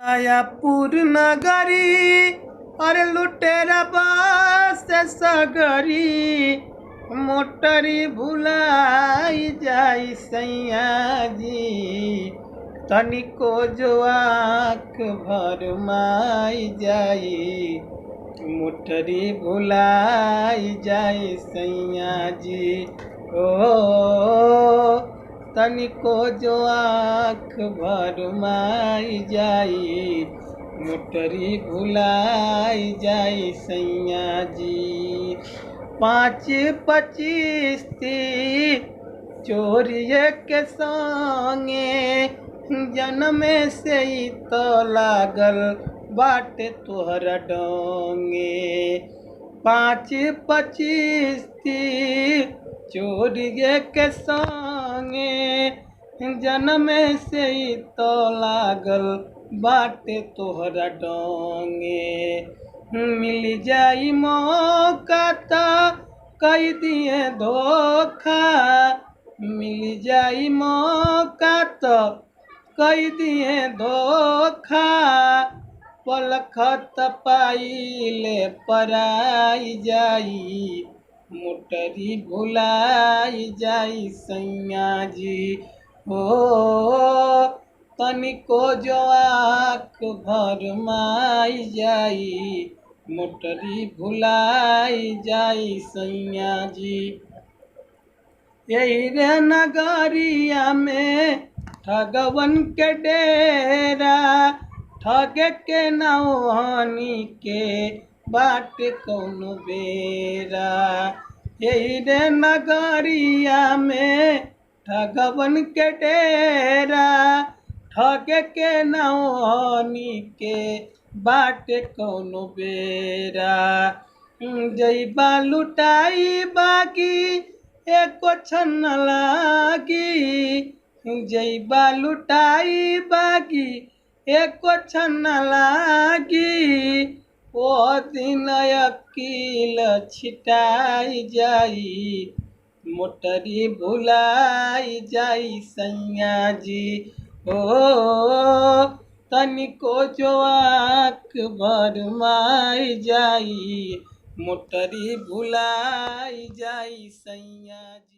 मायापुर नगरी और लुटेरा बस सगरी मोटरी भुलाई जाई सैया जी तनिको जो आँख भर माई जाई मोटरी भुलाई जाई सैया जी ओ तनिको जो आँख भर माई जाई मोटरी भुलाई जाई सैया जी 5-25 चोरिए के संगे जन्मे से ही तो लागल बाटे तोहरा डोंगे 5-25 चोरिए के संगे जन्मे से ही तो लागल बाटे तोहरा डोंगे मिल जाई मौका तो कई दिए धोखा मिल जाई मौका तो कई दिए धोखा पलखत पाइले पराई जाई मोटरी भुलाई जाई सैया जी हो तनिको जो आँख भर माई जाई मोटरी भुलाई जाई सैया जी यही रे नगरिया में ठगवन के डेरा ठगे के नौहनी के बाट कौनो बेरा यही रे नगरिया में ठगवन के डेरा ठगे के नौहनी के बाट कौनो बेरा जइबा लुटाई बाकी एको छन लागी जइबा लुटाई बाकी एको छन लागी ओ दिन अकील छिटाई जाई मोटरी भुलाई जाई सैया जी ओ तनिको जो आँख भर माई जाई मोटरी भुलाई जाई सैया जी।